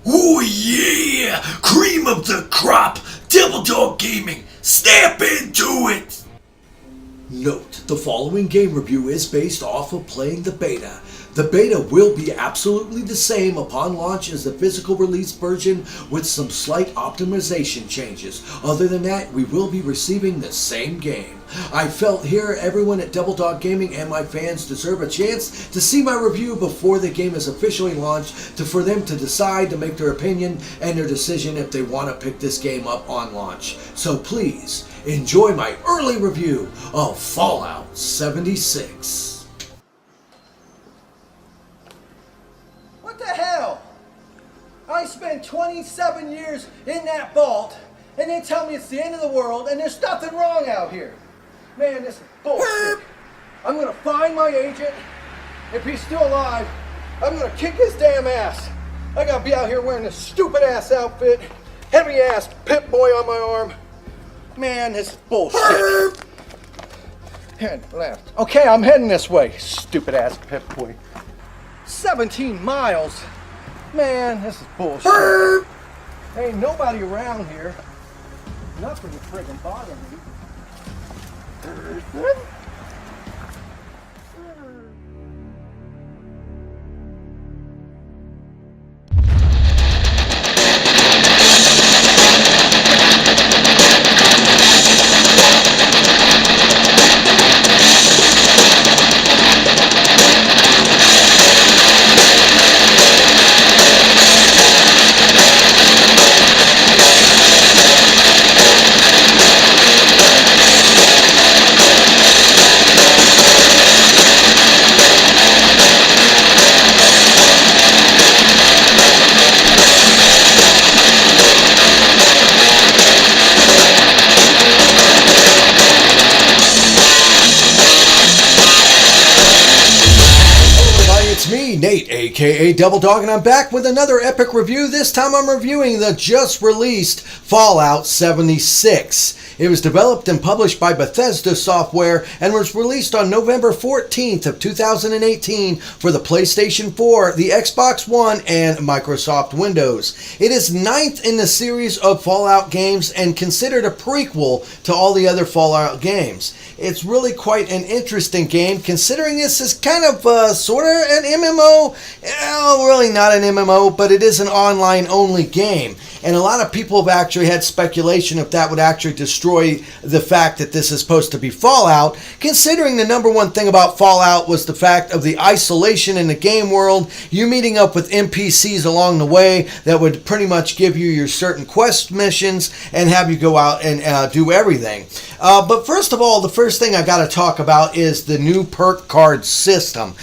Oh yeah! Cream of the crop! Devil Dog Gaming! Snap into it! Note, the following game review is based off of playing the beta. The beta will be absolutely the same upon launch as the physical release version with some slight optimization changes. Other than that, we will be receiving the same game. I felt here everyone at Devil Dog Gaming and my fans deserve a chance to see my review before the game is officially launched for them to decide to make their opinion and their decision if they want to pick this game up on launch. So please, enjoy my early review of Fallout 76. What the hell? I spent 27 years in that vault, and they tell me it's the end of the world, and there's nothing wrong out here. Man, this is bullshit. I'm gonna find my agent. If he's still alive, I'm gonna kick his damn ass. I gotta be out here wearing this stupid ass outfit, heavy ass Pip Boy on my arm. Man, this is bullshit. Head left. Okay, I'm heading this way, stupid ass Pip Boy. 17 miles? Man, this is bullshit. Ain't nobody around here. Nothing to friggin' bother me. Nate, aka Devil Dog, and I'm back with another epic review. This time I'm reviewing the just released Fallout 76. It was developed and published by Bethesda Software and was released on November 14th of 2018 for the PlayStation 4, the Xbox One, and Microsoft Windows. It is ninth in the series of Fallout games and considered a prequel to all the other Fallout games. It's really quite an interesting game, considering this is kind of sort of an MMO. Well, really not an MMO, but it is an online-only game. And a lot of people have actually had speculation if that would actually destroy the fact that this is supposed to be Fallout, considering the number one thing about Fallout was the fact of the isolation in the game world, you meeting up with NPCs along the way that would pretty much give you your certain quest missions and have you go out and do everything. But first of all, the first thing I got to talk about is the new perk card system.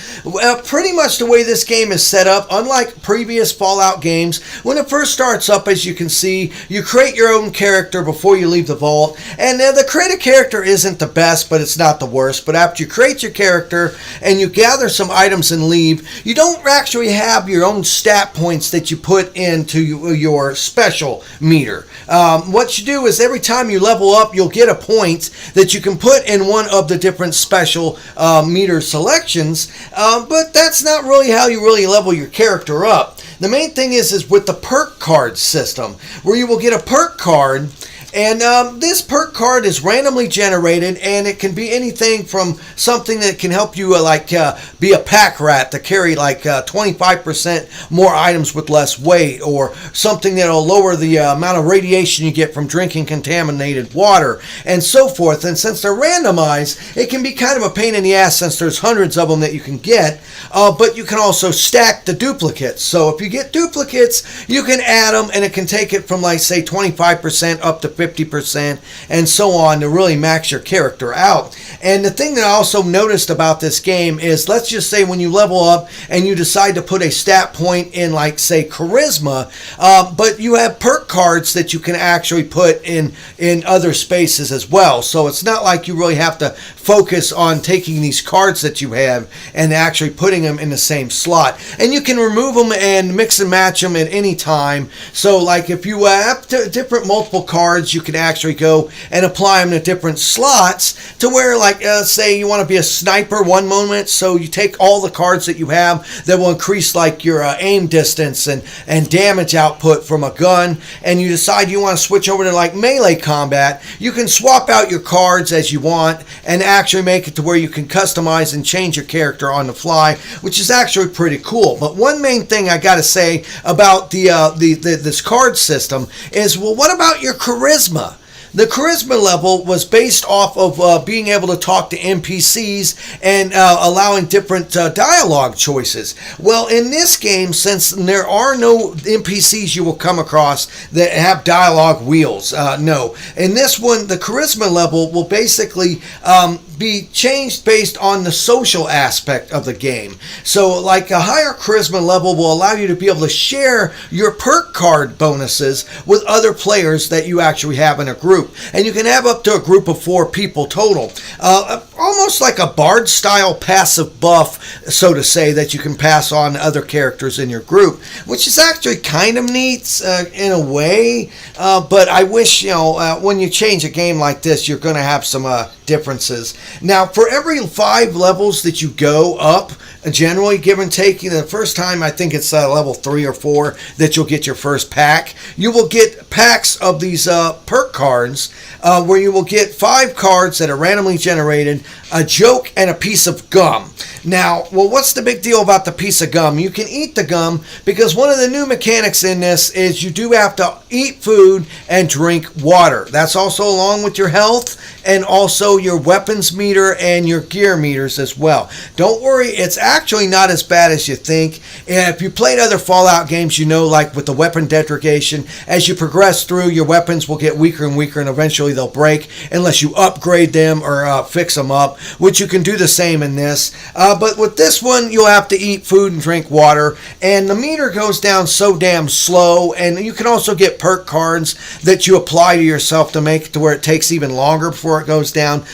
Pretty much the way this game is set up, unlike previous Fallout games, when it first starts up, as you can see, you create your own character before you leave the vault, and the created character isn't the best, but it's not the worst. But after you create your character and you gather some items and leave, you don't actually have your own stat points that you put into your special meter. What you do is every time you level up, you'll get a point that you can put in one of the different special meter selections, but that's not really how you really level your character up. The main thing is with the perk card system, where you will get a perk card, and this perk card is randomly generated, and it can be anything from something that can help you be a pack rat to carry 25% more items with less weight, or something that will lower the amount of radiation you get from drinking contaminated water, and so forth. And since they're randomized, it can be kind of a pain in the ass since there's hundreds of them that you can get, but you can also stack the duplicates. So if you get duplicates, you can add them, and it can take it from say 25% up to 50% and so on to really max your character out. And the thing that I also noticed about this game is, let's just say when you level up and you decide to put a stat point in say charisma, but you have perk cards that you can actually put in other spaces as well. So it's not like you really have to focus on taking these cards that you have and actually putting them in the same slot. And you can remove them and mix and match them at any time. So like if you have different multiple cards, you can actually go and apply them to different slots to where, like, say you want to be a sniper one moment, so you take all the cards that you have that will increase like your aim distance and damage output from a gun, and you decide you want to switch over to like melee combat. You can swap out your cards as you want and actually make it to where you can customize and change your character on the fly, which is actually pretty cool. But one main thing I got to say about this card system is, well, what about your charisma? The charisma level was based off of being able to talk to NPCs and allowing different dialogue choices. Well, in this game, since there are no NPCs you will come across that have dialogue wheels, no. In this one, the charisma level will basically be changed based on the social aspect of the game. So like a higher charisma level will allow you to be able to share your perk card bonuses with other players that you actually have in a group. And you can have up to a group of 4 people total. Almost like a bard style passive buff, so to say, that you can pass on to other characters in your group, which is actually kind of neat in a way. But I wish, when you change a game like this, you're going to have some differences. Now, for every 5 levels that you go up, generally, give and take, the first time, I think it's level 3 or 4 that you'll get your first pack. You will get packs of these perk cards where you will get 5 cards that are randomly generated, a joke, and a piece of gum. Now, well, what's the big deal about the piece of gum? You can eat the gum because one of the new mechanics in this is you do have to eat food and drink water. That's also along with your health and also your weapons meter and your gear meters as well. Don't worry, it's actually not as bad as you think. And if you played other Fallout games, like with the weapon degradation, as you progress through, your weapons will get weaker and weaker, and eventually they'll break unless you upgrade them or fix them up, which you can do the same in this. But with this one, you'll have to eat food and drink water, and the meter goes down so damn slow. And you can also get perk cards that you apply to yourself to make it to where it takes even longer before it goes down.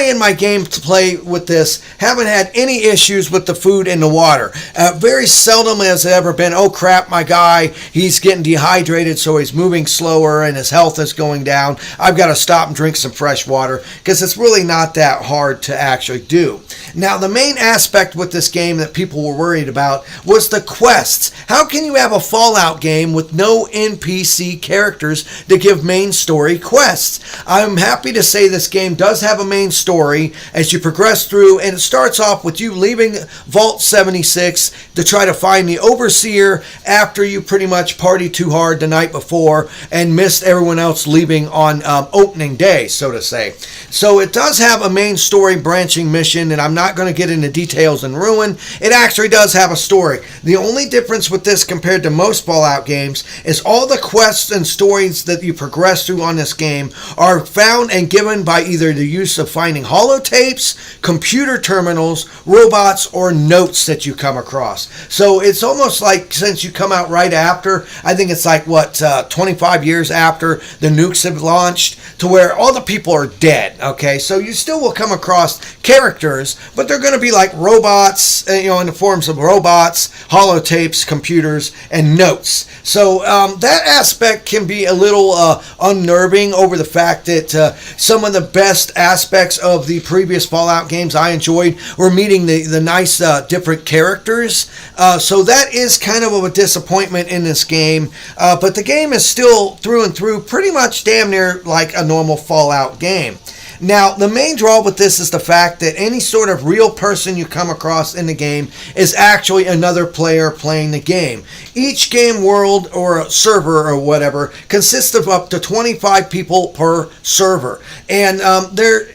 In my game to play with this, haven't had any issues with the food and the water. Very seldom has it ever been, oh crap, my guy, he's getting dehydrated, so he's moving slower and his health is going down. I've got to stop and drink some fresh water, because it's really not that hard to actually do. Now, the main aspect with this game that people were worried about was the quests. How can you have a Fallout game with no NPC characters to give main story quests? I'm happy to say this game does have a main story as you progress through, and it starts off with you leaving Vault 76 to try to find the Overseer after you pretty much partied too hard the night before and missed everyone else leaving on opening day, so to say. So it does have a main story branching mission, and I'm not going to get into details and ruin. It actually does have a story. The only difference with this compared to most Fallout games is all the quests and stories that you progress through on this game are found and given by either the use of finding holotapes, computer terminals, robots, or notes that you come across. So it's almost like, since you come out right after, I think it's like 25 years after the nukes have launched, to where all the people are dead. Okay, so you still will come across characters, but they're going to be like robots, in the forms of robots, holotapes, computers, and notes. So that aspect can be a little unnerving over the fact that some of the best aspects of the previous Fallout games I enjoyed were meeting the nice different characters. So that is kind of a disappointment in this game. But the game is still through and through pretty much damn near like a normal Fallout game. Now, the main draw with this is the fact that any sort of real person you come across in the game is actually another player playing the game. Each game world or server or whatever consists of up to 25 people per server. And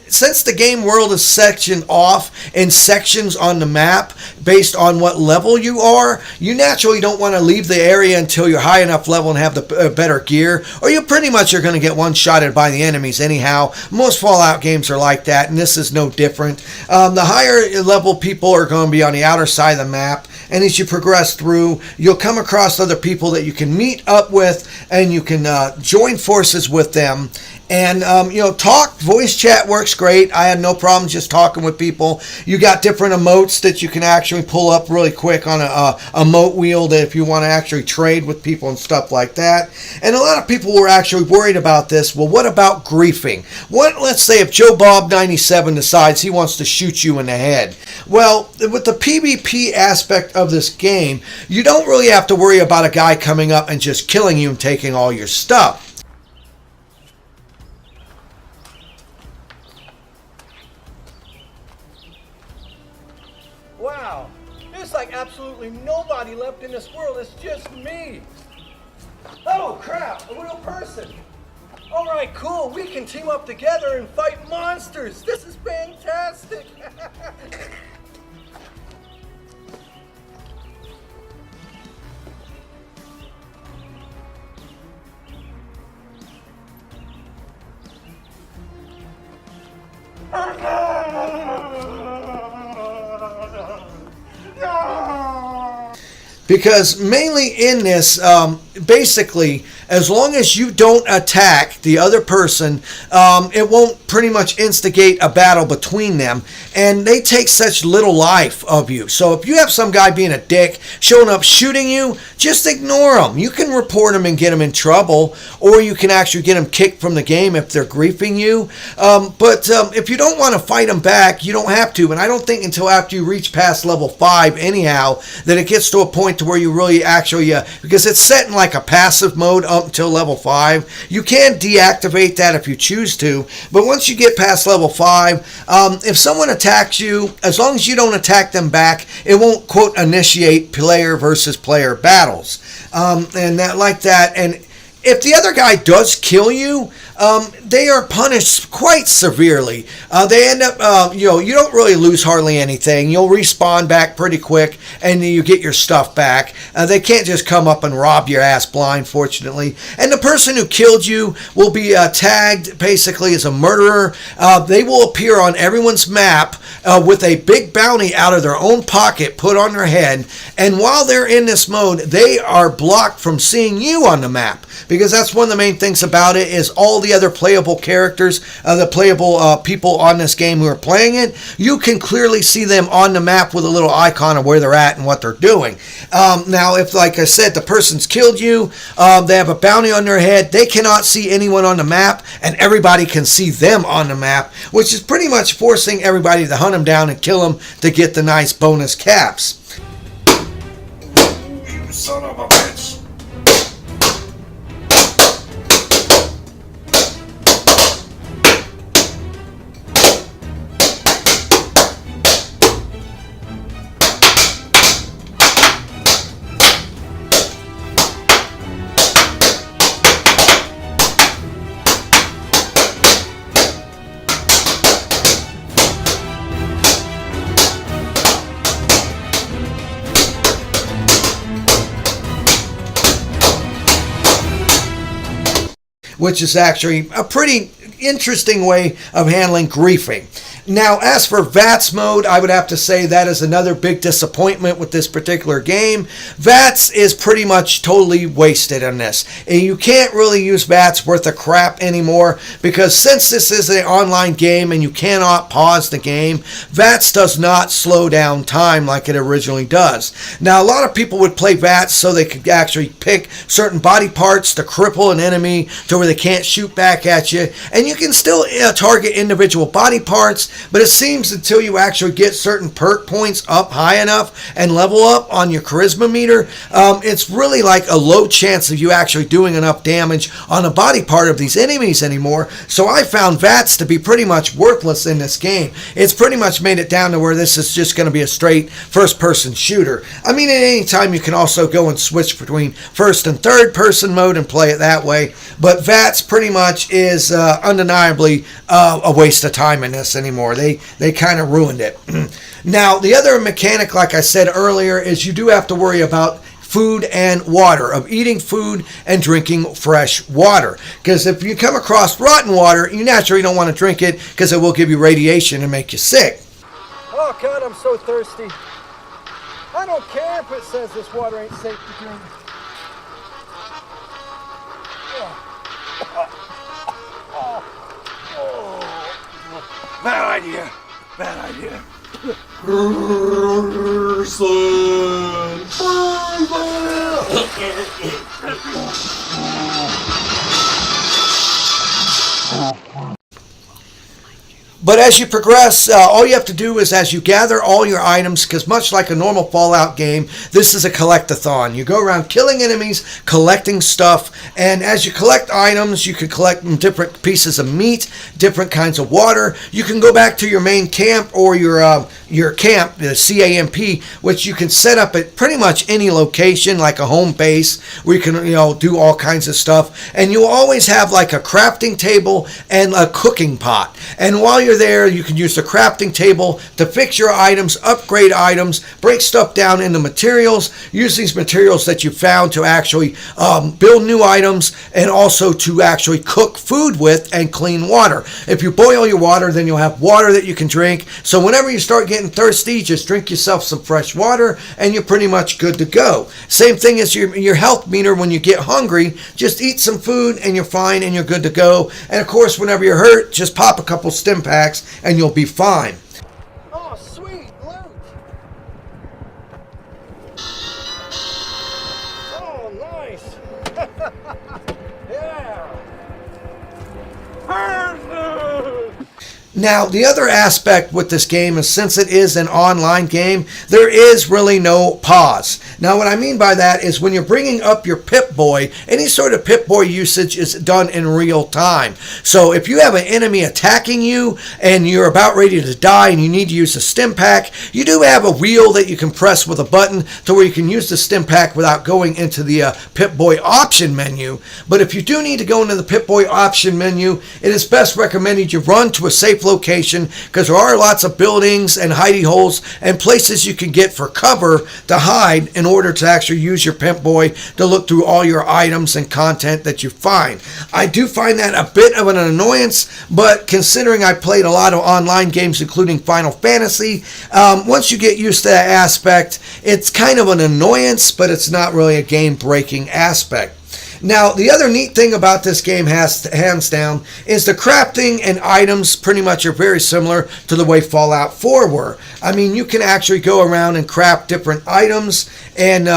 since the game world is sectioned off in sections on the map based on what level you are, you naturally don't want to leave the area until you're high enough level and have the better gear, or you pretty much are going to get one-shotted by the enemies anyhow. Most Fallout games are like that, and this is no different. The higher level people are going to be on the outer side of the map, and as you progress through, you'll come across other people that you can meet up with, and you can join forces with them. And, talk, voice chat works great. I had no problem just talking with people. You got different emotes that you can actually pull up really quick on a emote wheel that if you want to actually trade with people and stuff like that. And a lot of people were actually worried about this. Well, what about griefing? Let's say if Joe Bob 97 decides he wants to shoot you in the head. Well, with the PvP aspect of this game, you don't really have to worry about a guy coming up and just killing you and taking all your stuff. Wow, there's like absolutely nobody left in this world. It's just me. Oh crap, a real person. All right, cool. We can team up together and fight monsters. This is fantastic. Because mainly in this, basically, as long as you don't attack the other person, it won't pretty much instigate a battle between them. And they take such little life of you. So if you have some guy being a dick, showing up shooting you, just ignore him. You can report him and get him in trouble, or you can actually get him kicked from the game if they're griefing you. But if you don't want to fight them back, you don't have to. And I don't think until after you reach past level 5 anyhow that it gets to a point to where you really actually, because it's set in like a passive mode up until level 5. You can deactivate that if you choose to, but once you get past level 5, if someone attacks you, as long as you don't attack them back, it won't, quote, initiate player versus player battles. And that like that. And if the other guy does kill you, they are punished quite severely. They end up, you don't really lose hardly anything. You'll respawn back pretty quick, and you get your stuff back. They can't just come up and rob your ass blind, fortunately. And the person who killed you will be tagged, basically, as a murderer. They will appear on everyone's map with a big bounty out of their own pocket put on their head. And while they're in this mode, they are blocked from seeing you on the map. Because that's one of the main things about it, is all the other playable characters, the playable people on this game who are playing it, you can clearly see them on the map with a little icon of where they're at and what they're doing. Now, if, like I said, the person's killed you, they have a bounty on their head, they cannot see anyone on the map, and everybody can see them on the map, which is pretty much forcing everybody to hunt them down and kill them to get the nice bonus caps. You son of a bitch! Which is actually a pretty interesting way of handling griefing. Now, as for VATS mode, I would have to say that is another big disappointment with this particular game. VATS is pretty much totally wasted on this. And you can't really use VATS worth a crap anymore, because since this is an online game and you cannot pause the game, VATS does not slow down time like it originally does. Now, a lot of people would play VATS so they could actually pick certain body parts to cripple an enemy to where they can't shoot back at you. And you can still target individual body parts, but it seems until you actually get certain perk points up high enough and level up on your charisma meter, it's really like a low chance of you actually doing enough damage on a body part of these enemies anymore. So I found VATS to be pretty much worthless in this game. It's pretty much made it down to where this is just going to be a straight first-person shooter. I mean, at any time you can also go and switch between first and third-person mode and play it that way, but VATS pretty much is undeniably a waste of time in this anymore. They kind of ruined it. Now, the other mechanic, like I said earlier, is you do have to worry about food and water, of eating food and drinking fresh water. Because if you come across rotten water, you naturally don't want to drink it because it will give you radiation and make you sick. Oh God, I'm so thirsty. I don't care if it says this water ain't safe to drink. Oh. Bad idea. Bad idea. But as you progress, all you have to do is as you gather all your items, because much like a normal Fallout game, this is a collect-a-thon. You go around killing enemies, collecting stuff, and as you collect items, you can collect different pieces of meat, different kinds of water. You can go back to your main camp or your camp, the CAMP, which you can set up at pretty much any location, like a home base, where you can do all kinds of stuff. And you'll always have like a crafting table and a cooking pot. And while you're there, you can use the crafting table to fix your items, upgrade items, break stuff down into materials, use these materials that you found to actually build new items, and also to actually cook food with and clean water. If you boil your water, then you'll have water that you can drink. So whenever you start getting thirsty, just drink yourself some fresh water and you're pretty much good to go. Same thing as your health meter. When you get hungry, just eat some food and you're fine and you're good to go. And of course, whenever you're hurt, just pop a couple stim packs and you'll be fine. Oh, sweet loot. Oh, nice. Yeah. Perfect. Now, the other aspect with this game is since it is an online game, there is really no pause. Now, what I mean by that is when you're bringing up your Pip-Boy, any sort of Pip-Boy usage is done in real time. So if you have an enemy attacking you and you're about ready to die and you need to use a stim pack, you do have a wheel that you can press with a button to where you can use the stim pack without going into the Pip-Boy option menu. But if you do need to go into the Pip-Boy option menu, it is best recommended you run to a safe location, because there are lots of buildings and hidey holes and places you can get for cover to hide in order to actually use your Pip-Boy to look through all your items and content that you find. I do find that a bit of an annoyance, but considering I played a lot of online games including Final Fantasy, once you get used to that aspect, it's kind of an annoyance, but it's not really a game-breaking aspect. Now, the other neat thing about this game, hands down, is the crafting and items pretty much are very similar to the way Fallout 4 were. I mean, you can actually go around and craft different items, and,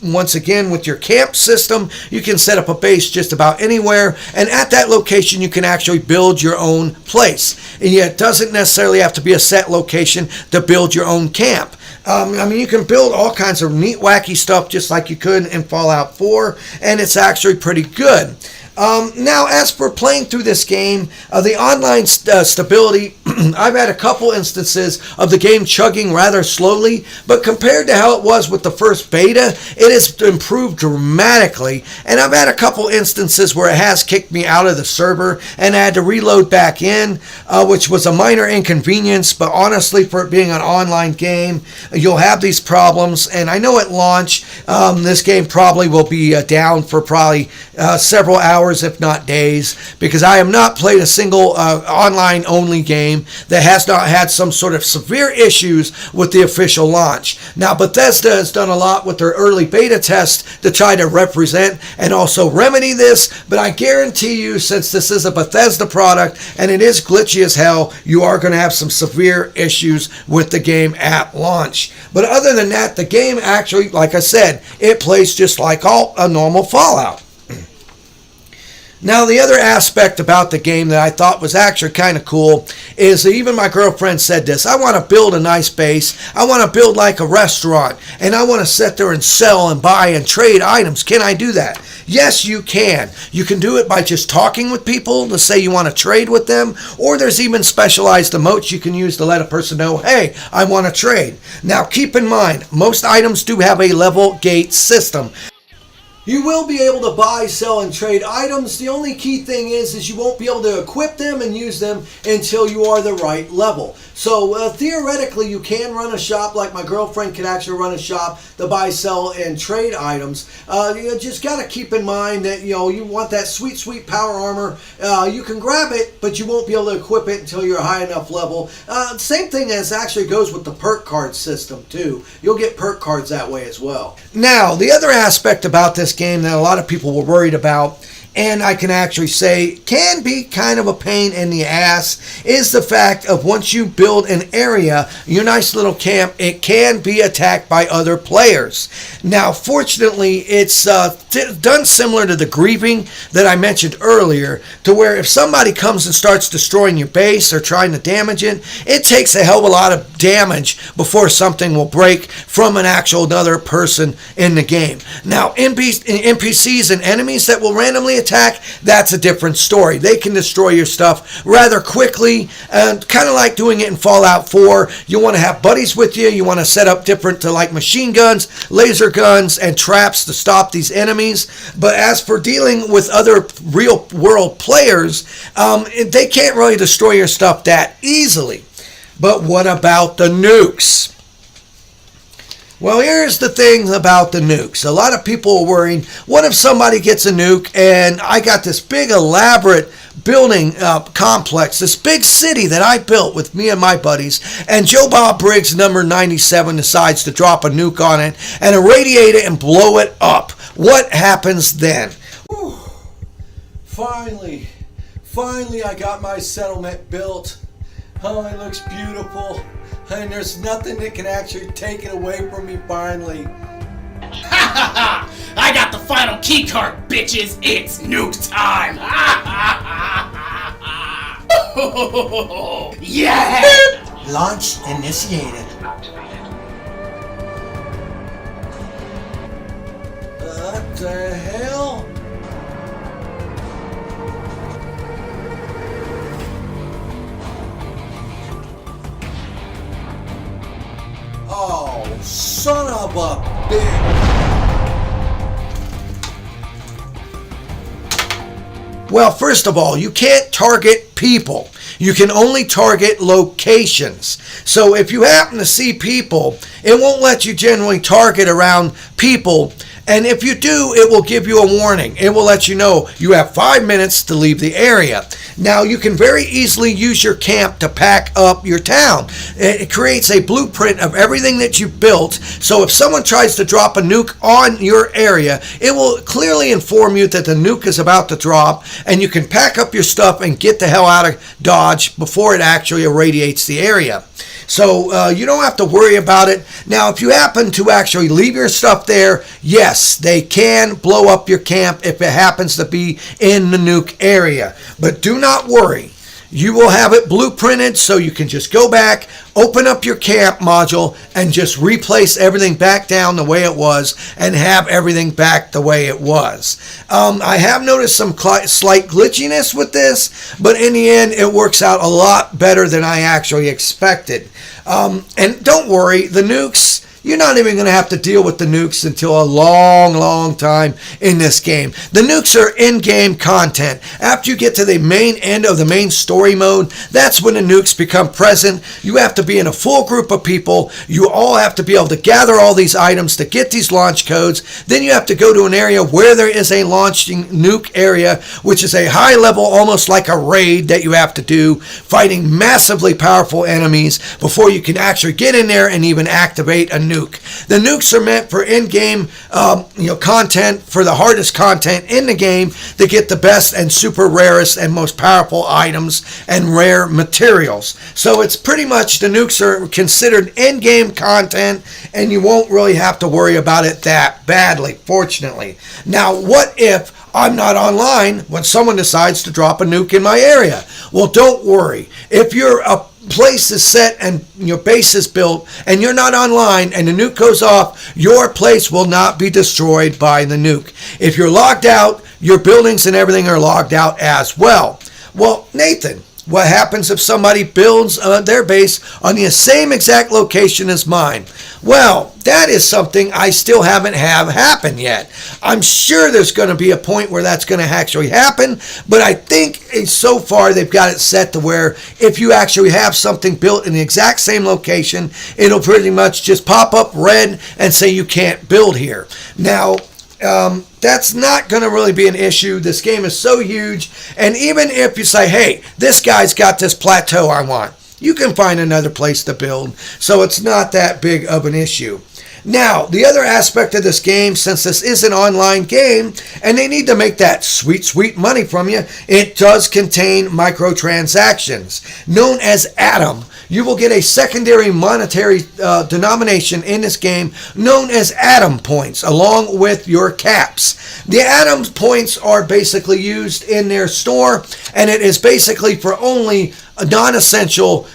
once again, with your camp system, you can set up a base just about anywhere, and at that location, you can actually build your own place. And yet, it doesn't necessarily have to be a set location to build your own camp. You can build all kinds of neat, wacky stuff just like you could in Fallout 4, and it's actually pretty good. Now, as for playing through this game, the online stability, I've had a couple instances of the game chugging rather slowly, but compared to how it was with the first beta, it has improved dramatically, and I've had a couple instances where it has kicked me out of the server, and I had to reload back in, which was a minor inconvenience, but honestly, for it being an online game, you'll have these problems, and I know at launch, this game probably will be down for probably several hours, if not days, because I have not played a single online only game that has not had some sort of severe issues with the official launch. Now, Bethesda has done a lot with their early beta test to try to represent and also remedy this, but I guarantee you, since this is a Bethesda product and it is glitchy as hell, you are going to have some severe issues with the game at launch. But other than that, the game actually, like I said, it plays just like a normal Fallout. Now, the other aspect about the game that I thought was actually kind of cool is even my girlfriend said this: I want to build a nice base, I want to build like a restaurant, and I want to sit there and sell and buy and trade items. Can I do that? Yes, you can. You can do it by just talking with people to say you want to trade with them, or there's even specialized emotes you can use to let a person know, hey, I want to trade. Now, keep in mind, most items do have a level gate system. You will be able to buy, sell, and trade items. The only key thing is you won't be able to equip them and use them until you are the right level. So theoretically, you can run a shop like my girlfriend could actually run a shop to buy, sell, and trade items. You just got to keep in mind that you want that sweet, sweet power armor. You can grab it, but you won't be able to equip it until you're a high enough level. Same thing as actually goes with the perk card system too. You'll get perk cards that way as well. Now, the other aspect about this game that a lot of people were worried about and I can actually say can be kind of a pain in the ass, is the fact of once you build an area, your nice little camp, it can be attacked by other players. Now, fortunately, it's done similar to the grieving that I mentioned earlier, to where if somebody comes and starts destroying your base or trying to damage it, it takes a hell of a lot of damage before something will break from an actual another person in the game. Now, NPCs and enemies that will randomly attack, that's a different story. They can destroy your stuff rather quickly, and kind of like doing it in Fallout 4. You want to have buddies with you. You want to set up different to like machine guns, laser guns, and traps to stop these enemies. But as for dealing with other real world players, they can't really destroy your stuff that easily. But what about the nukes? Well, here's the thing about the nukes. A lot of people are worrying, what if somebody gets a nuke and I got this big elaborate building complex, this big city that I built with me and my buddies, and Joe Bob Briggs number 97 decides to drop a nuke on it and irradiate it and blow it up. What happens then? Whew. Finally I got my settlement built. Oh, it looks beautiful. And there's nothing that can actually take it away from me finally. Ha ha ha! I got the final key card, bitches! It's nuke time! Ha ha ha ha! Yeah! Launch initiated. What the hell? Oh, son of a bitch. Well, first of all, you can't target people. You can only target locations. So if you happen to see people, it won't let you generally target around people. And if you do, it will give you a warning. It will let you know you have 5 minutes to leave the area. Now, you can very easily use your camp to pack up your town. It creates a blueprint of everything that you built. So if someone tries to drop a nuke on your area, it will clearly inform you that the nuke is about to drop, and you can pack up your stuff and get the hell out of Dodge before it actually irradiates the area. So you don't have to worry about it. Now, if you happen to actually leave your stuff there, yes, they can blow up your camp if it happens to be in the nuke area. But do not worry. You will have it blueprinted so you can just go back, open up your camp module, and just replace everything back down the way it was and have everything back the way it was. I have noticed some slight glitchiness with this, but in the end, it works out a lot better than I actually expected. And don't worry, the nukes, you're not even going to have to deal with the nukes until a long time in this game. The nukes are in-game content. After you get to the main end of the main story mode, that's when the nukes become present. You have to be in a full group of people. You all have to be able to gather all these items to get these launch codes. Then you have to go to an area where there is a launching nuke area, which is a high level, almost like a raid that you have to do, fighting massively powerful enemies before you can actually get in there and even activate a nuke. The nukes are meant for in-game content, for the hardest content in the game, to get the best and super rarest and most powerful items and rare materials. So it's pretty much, the nukes are considered in-game content, and you won't really have to worry about it that badly, fortunately. Now, what if I'm not online when someone decides to drop a nuke in my area? Well, don't worry. If your place is set and your base is built and you're not online and the nuke goes off, your place will not be destroyed by the nuke. If you're logged out, your buildings and everything are logged out as well. Well, Nathan, what happens if somebody builds their base on the same exact location as mine? Well, that is something I still haven't have happen yet. I'm sure there's going to be a point where that's going to actually happen, but I think so far they've got it set to where if you actually have something built in the exact same location, it'll pretty much just pop up red and say you can't build here. Now, that's not going to really be an issue. This game is so huge, and even if you say, hey, this guy's got this plateau I want, you can find another place to build, so it's not that big of an issue. Now, the other aspect of this game, since this is an online game and they need to make that sweet, sweet money from you, it does contain microtransactions known as Atom. You will get a secondary monetary denomination in this game known as Atom points along with your caps. The Atom points are basically used in their store, and it is basically for only non-essential,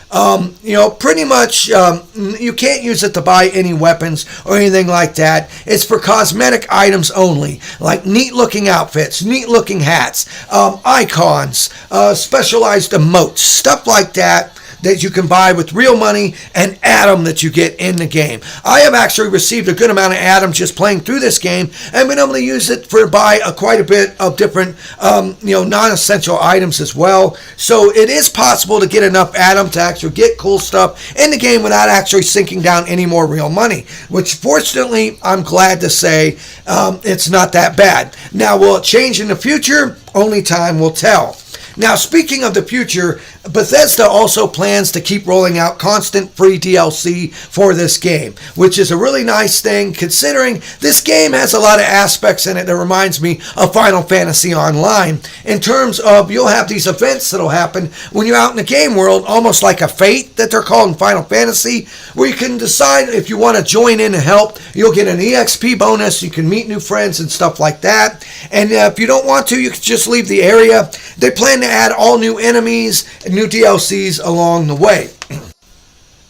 pretty much you can't use it to buy any weapons or anything like that. It's for cosmetic items only, like neat looking outfits, neat looking hats, icons, specialized emotes, stuff like that you can buy with real money and Atom that you get in the game. I have actually received a good amount of Atom just playing through this game and been able to use it for buy quite a bit of different non-essential items as well. So it is possible to get enough Atom to actually get cool stuff in the game without actually sinking down any more real money, which fortunately I'm glad to say it's not that bad. Now, will it change in the future? Only time will tell. Now, speaking of the future, Bethesda also plans to keep rolling out constant free DLC for this game, which is a really nice thing considering this game has a lot of aspects in it that reminds me of Final Fantasy Online in terms of you'll have these events that'll happen when you're out in the game world, almost like a fate that they're called in Final Fantasy, where you can decide if you want to join in and help. You'll get an EXP bonus, you can meet new friends and stuff like that, and if you don't want to, you can just leave the area. They plan to add all new enemies and new DLCs along the way.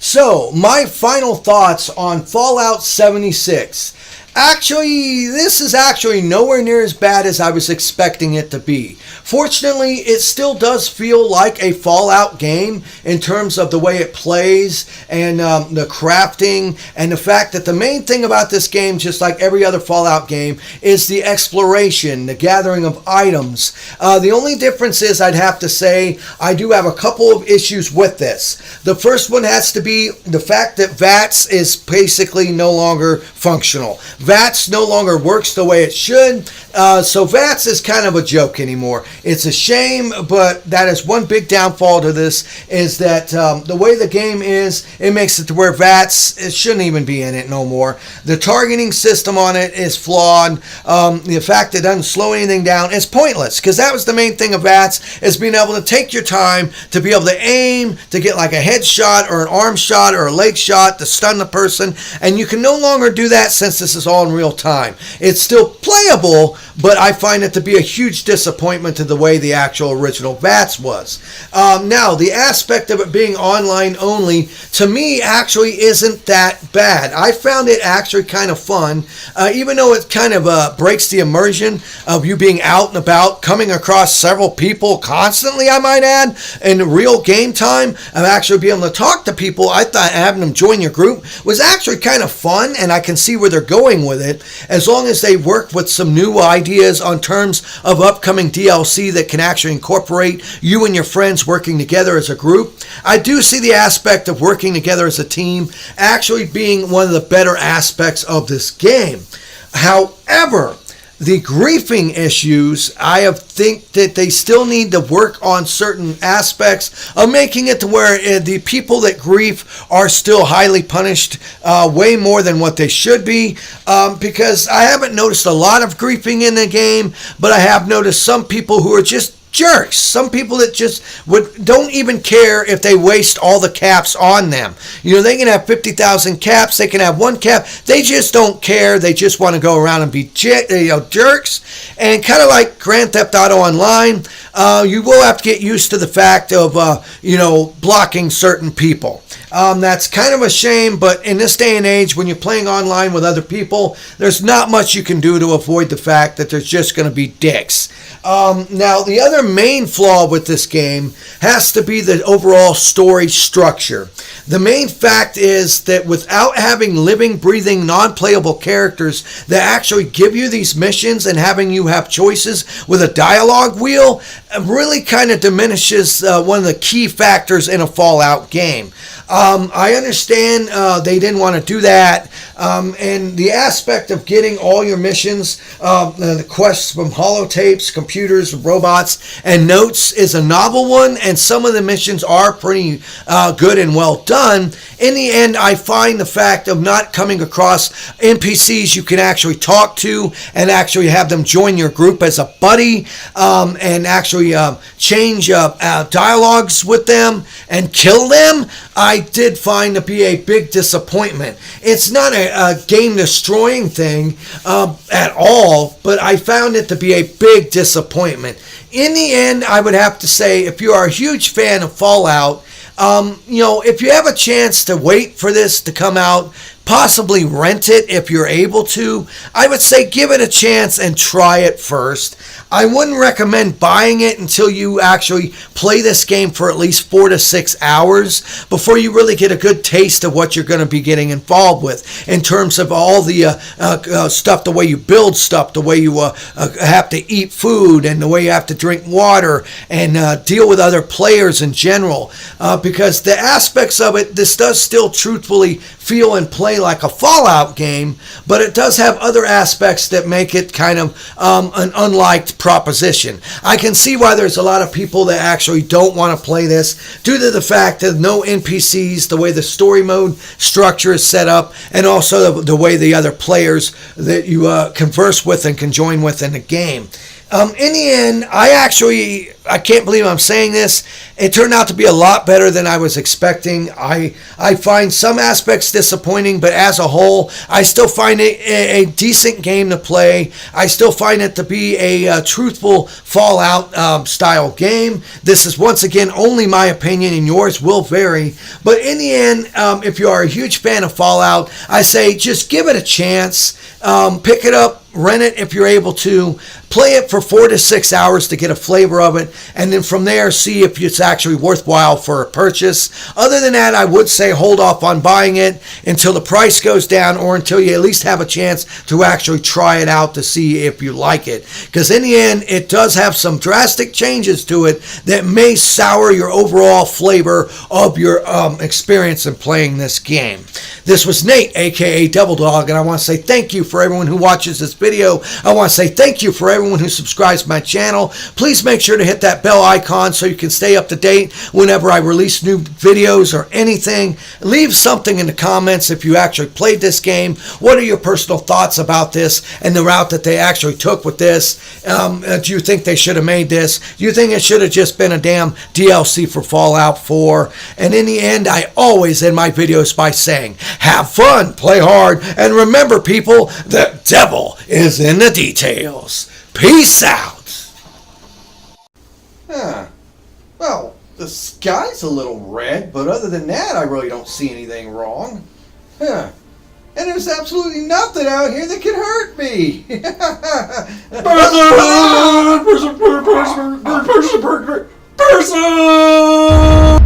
So, my final thoughts on Fallout 76. Actually, this is actually nowhere near as bad as I was expecting it to be. Fortunately, it still does feel like a Fallout game in terms of the way it plays and the crafting and the fact that the main thing about this game, just like every other Fallout game, is the exploration, the gathering of items. The only difference is, I'd have to say, I do have a couple of issues with this. The first one has to be the fact that VATS is basically no longer functional. VATS no longer works the way it should, so VATS is kind of a joke anymore. It's a shame, but that is one big downfall to this, is that the way the game is, it makes it to where VATS, it shouldn't even be in it no more. The targeting system on it is flawed. The fact it doesn't slow anything down is pointless, because that was the main thing of VATS, is being able to take your time to be able to aim, to get like a headshot or an arm shot or a leg shot to stun the person, and you can no longer do that since this is all in real time. It's still playable, but I find it to be a huge disappointment to the way the actual original VATS was. Now, the aspect of it being online only, to me, actually isn't that bad. I found it actually kind of fun, even though it kind of breaks the immersion of you being out and about, coming across several people constantly, I might add, in real game time, of actually being able to talk to people. I thought having them join your group was actually kind of fun, and I can see where they're going with it, as long as they work with some new ideas on terms of upcoming DLC that can actually incorporate you and your friends working together as a group. I do see the aspect of working together as a team actually being one of the better aspects of this game. However, the griefing issues, I think that they still need to work on certain aspects of making it to where the people that grief are still highly punished way more than what they should be, because I haven't noticed a lot of griefing in the game, but I have noticed some people who are just jerks. Some people that just don't even care if they waste all the caps on them. You know, they can have 50,000 caps, they can have one cap, they just don't care. They just want to go around and be jerks. And kind of like Grand Theft Auto Online, you will have to get used to the fact of blocking certain people. That's kind of a shame, but in this day and age, when you're playing online with other people, there's not much you can do to avoid the fact that there's just going to be dicks. Now, the other main flaw with this game has to be the overall story structure. The main fact is that without having living, breathing, non-playable characters that actually give you these missions and having you have choices with a dialogue wheel, really kind of diminishes one of the key factors in a Fallout game. I understand they didn't want to do that And the aspect of getting all your missions, the quests from holotapes, computers, robots, and notes is a novel one, and some of the missions are pretty good and well done. In the end, I find the fact of not coming across NPCs you can actually talk to and actually have them join your group as a buddy, and actually change dialogues with them and kill them, I did find to be a big disappointment. It's not a game-destroying thing at all, but I found it to be a big disappointment. In the end, I would have to say, if you are a huge fan of Fallout, if you have a chance to wait for this to come out, possibly rent it if you're able to, I would say give it a chance and try it first. I wouldn't recommend buying it until you actually play this game for at least 4 to 6 hours before you really get a good taste of what you're going to be getting involved with in terms of all the stuff, the way you build stuff, the way you have to eat food, and the way you have to drink water, and deal with other players in general. Because the aspects of it, this does still truthfully feel and play like a Fallout game, but it does have other aspects that make it kind of an unliked proposition. I can see why there's a lot of people that actually don't want to play this due to the fact that no NPCs, the way the story mode structure is set up, and also the way the other players that you converse with and can join with in the game. In the end, I can't believe I'm saying this. It turned out to be a lot better than I was expecting. I find some aspects disappointing, but as a whole, I still find it a decent game to play. I still find it to be a truthful Fallout style game. This is once again only my opinion, and yours will vary. But in the end, if you are a huge fan of Fallout, I say just give it a chance. Pick it up. Rent it if you're able to. Play it for 4 to 6 hours to get a flavor of it, and then from there see if it's actually worthwhile for a purchase. Other than that, I would say hold off on buying it until the price goes down, or until you at least have a chance to actually try it out to see if you like it. Because in the end, it does have some drastic changes to it that may sour your overall flavor of your experience in playing this game. This was Nate, aka Double Dog, and I want to say thank you for everyone who watches this video. I want to say thank you for everyone who subscribes to my channel. Please make sure to hit that bell icon so you can stay up to date whenever I release new videos or anything. Leave something in the comments if you actually played this game. What are your personal thoughts about this and the route that they actually took with this? Do you think they should have made this? Do you think it should have just been a damn DLC for Fallout 4? And in the end, I always end my videos by saying, have fun, play hard, and remember, people, the devil is in the details. Peace out. Well, the sky's a little red, but other than that, I really don't see anything wrong. And there's absolutely nothing out here that can hurt me. Person!